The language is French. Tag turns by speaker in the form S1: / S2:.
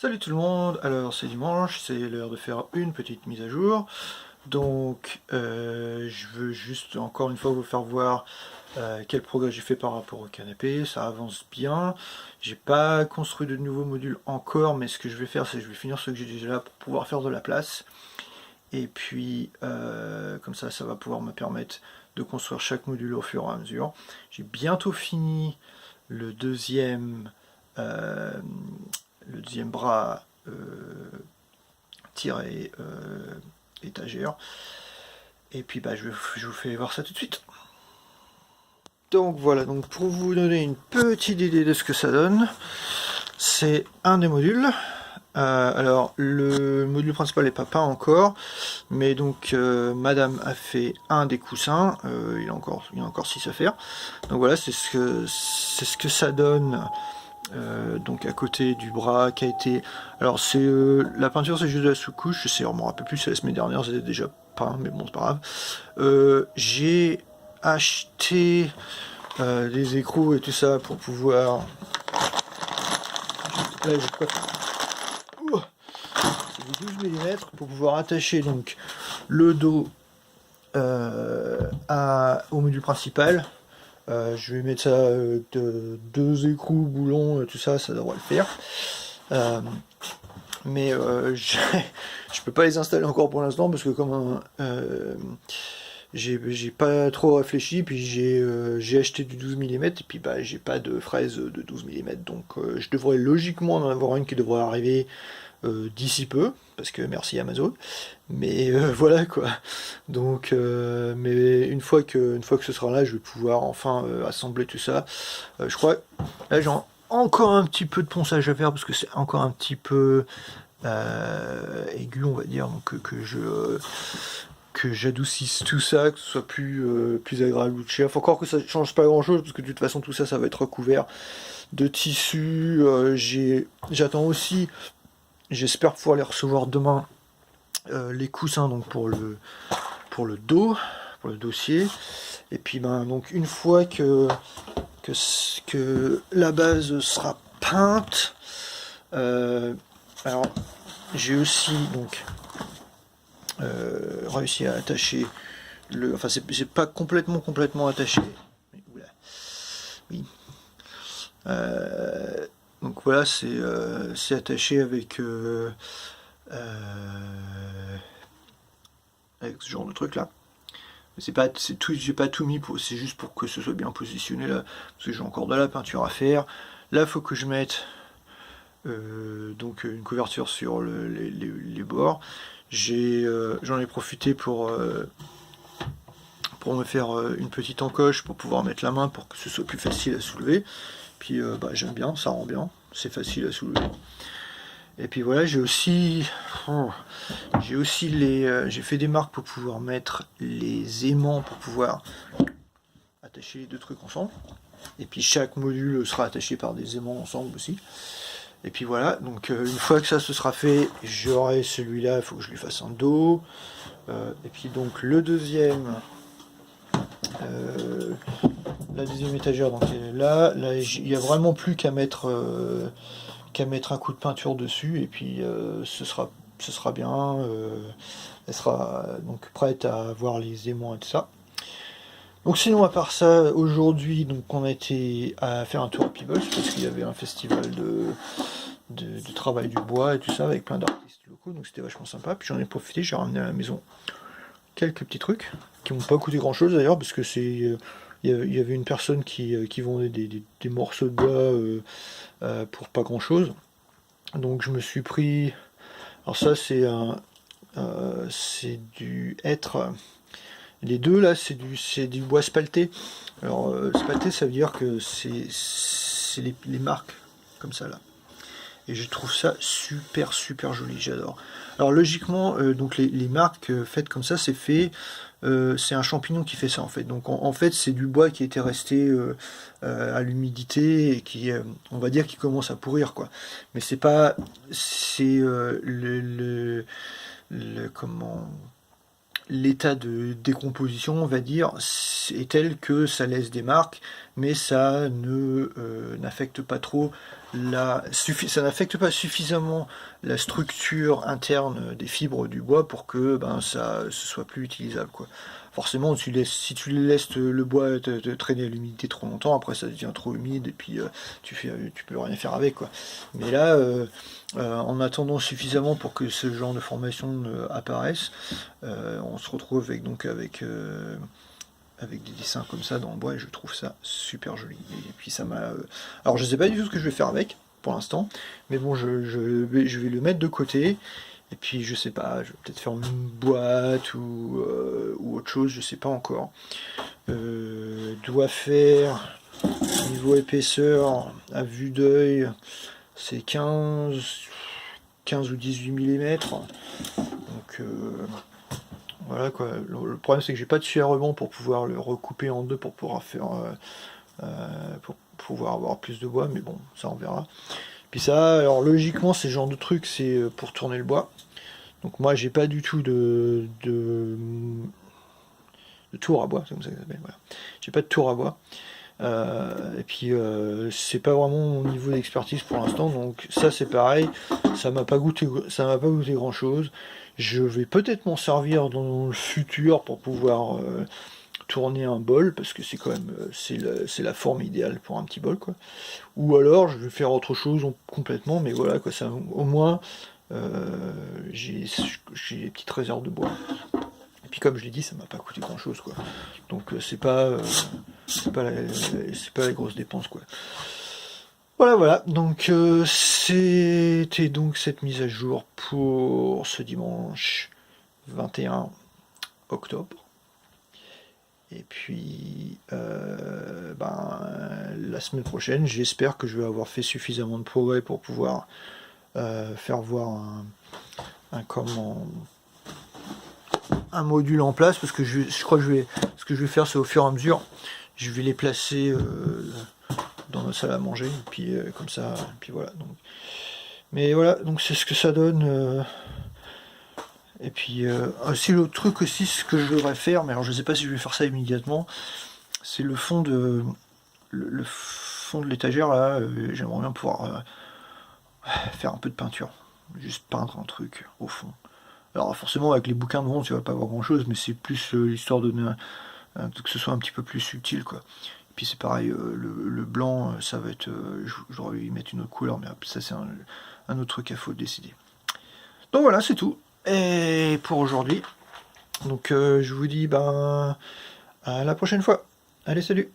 S1: Salut tout le monde, alors c'est dimanche, c'est l'heure de faire une petite mise à jour. Donc je veux juste encore une fois vous faire voir quel progrès j'ai fait par rapport au canapé, ça avance bien. J'ai pas construit de nouveaux modules encore, mais ce que je vais faire c'est que je vais finir ceux que j'ai déjà là pour pouvoir faire de la place. Et puis comme ça va pouvoir me permettre de construire chaque module au fur et à mesure. J'ai bientôt fini le deuxième euh, bras tiré étagère. Et puis je vous fais voir ça tout de suite. Donc voilà, donc pour vous donner une petite idée de ce que ça donne, c'est un des modules. Alors le module principal n'est pas peint encore, mais donc Madame a fait un des coussins, il y a encore 6 à faire. Donc voilà, c'est ce que ça donne. Donc à côté du bras qui a été... Alors c'est la peinture c'est juste de la sous-couche, je me rappelle plus, c'est la semaine dernière, c'était déjà peint, mais bon c'est pas grave. J'ai acheté des écrous et tout ça pour pouvoir... Là j'ai pas... C'est des 12 mm pour pouvoir attacher donc le dos au module principal. Je vais mettre ça de 2 écrous, boulons, tout ça, ça devrait le faire. Mais je peux pas les installer encore pour l'instant parce que comme j'ai pas trop réfléchi, puis j'ai acheté du 12 mm et puis bah j'ai pas de fraise de 12 mm, donc je devrais logiquement en avoir une qui devrait arriver d'ici peu, parce que merci Amazon. Mais voilà quoi. Donc mais une fois que ce sera là, je vais pouvoir enfin assembler tout ça. Je crois là j'ai encore un petit peu de ponçage à faire parce que c'est encore un petit peu aigu on va dire, donc que j'adoucisse tout ça, que ce soit plus agréable ou de chef. Encore que ça change pas grand chose parce que de toute façon tout ça va être recouvert de tissu. J'attends aussi, j'espère pouvoir les recevoir demain, les coussins donc pour le dos, pour le dossier. Et puis ben donc une fois que la base sera peinte, alors j'ai aussi donc réussi à attacher le... Enfin c'est pas complètement attaché. Oula. Oui. Donc voilà, c'est attaché avec ce genre de truc là. C'est pas, c'est tout, j'ai pas tout mis, c'est juste pour que ce soit bien positionné là, parce que j'ai encore de la peinture à faire. Là, faut que je mette donc une couverture sur les bords. J'en ai profité pour me faire une petite encoche pour pouvoir mettre la main pour que ce soit plus facile à soulever. Puis bah, j'aime bien, ça rend bien, c'est facile à soulever. Et puis voilà, j'ai aussi j'ai fait des marques pour pouvoir mettre les aimants pour pouvoir attacher les deux trucs ensemble. Et puis chaque module sera attaché par des aimants ensemble aussi. Et puis voilà, donc une fois que ça se sera fait, j'aurai celui-là, il faut que je lui fasse un dos. Et puis donc le deuxième, la deuxième étagère, donc là il n'y a vraiment plus qu'à mettre un coup de peinture dessus et puis ce sera bien. Elle sera donc prête à avoir les aimants et tout ça. Donc sinon à part ça, aujourd'hui donc on a été à faire un tour à Peebles parce qu'il y avait un festival de travail du bois et tout ça avec plein d'artistes locaux, donc c'était vachement sympa. Puis j'en ai profité, j'ai ramené à la maison quelques petits trucs qui m'ont pas coûté grand chose d'ailleurs parce que il y avait une personne qui vendait des morceaux de bois pour pas grand chose. Donc je me suis pris, alors ça c'est du hêtre. Les deux là c'est du bois spalté. Alors spalté ça veut dire que c'est les marques comme ça là. Et je trouve ça super joli, j'adore. Alors logiquement, donc les marques faites comme ça, c'est un champignon qui fait ça en fait. Donc en fait c'est du bois qui était resté à l'humidité et qui, on va dire, qui commence à pourrir quoi. Mais c'est pas, c'est comment, l'état de décomposition, on va dire, est tel que ça laisse des marques, mais ça ne n'affecte pas trop ça n'affecte pas suffisamment la structure interne des fibres du bois pour que ça ce soit plus utilisable, quoi. Forcément, si tu laisses le bois te traîner à l'humidité trop longtemps, après ça devient trop humide et puis tu peux rien faire avec, quoi. Mais là, en attendant suffisamment pour que ce genre de formation apparaisse, on se retrouve avec des dessins comme ça dans le bois et je trouve ça super joli. Et puis ça m'a. Alors je sais pas du tout ce que je vais faire avec pour l'instant, mais bon, je vais le mettre de côté. Et puis je sais pas, je vais peut-être faire une boîte ou autre chose, je sais pas encore. Doit faire niveau épaisseur à vue d'œil, c'est 15 ou 18 mm. Donc voilà quoi. Le problème c'est que j'ai pas de scie à rebond pour pouvoir le recouper en deux pour pouvoir faire pour pouvoir avoir plus de bois, mais bon, ça on verra. Puis ça, alors logiquement, ces genres de trucs, c'est pour tourner le bois. Donc moi, j'ai pas du tout de tour à bois, c'est comme ça que ça s'appelle. Voilà. J'ai pas de tour à bois. Et puis c'est pas vraiment mon niveau d'expertise pour l'instant, donc ça c'est pareil. Ça m'a pas goûté grand chose. Je vais peut-être m'en servir dans le futur pour pouvoir tourner un bol, parce que c'est quand même c'est la forme idéale pour un petit bol, quoi. Ou alors je vais faire autre chose complètement, mais voilà quoi, ça au moins j'ai des petites réserves de bois. Et puis comme je l'ai dit, ça m'a pas coûté grand chose, quoi. Donc c'est pas la grosse dépense, quoi. Voilà, donc c'était donc cette mise à jour pour ce dimanche 21 octobre. Et puis la semaine prochaine, j'espère que je vais avoir fait suffisamment de progrès pour pouvoir faire voir un module en place, parce que je crois que ce que je vais faire, c'est au fur et à mesure, je vais les placer dans notre salle à manger, et puis comme ça, et puis voilà. Mais voilà, donc c'est ce que ça donne. Et puis aussi l'autre truc aussi, ce que je devrais faire, mais alors je sais pas si je vais faire ça immédiatement, c'est le fond de l'étagère là. J'aimerais bien pouvoir faire un peu de peinture, juste peindre un truc au fond. Alors forcément avec les bouquins devant tu vas pas voir grand chose, mais c'est plus l'histoire de que ce soit un petit peu plus subtil, quoi. Et puis c'est pareil, le blanc, ça va être, j'aurais dû y mettre une autre couleur, mais ça c'est un autre truc, il faut décider. Donc voilà, c'est tout. Et pour aujourd'hui, donc je vous dis à la prochaine fois. Allez, salut!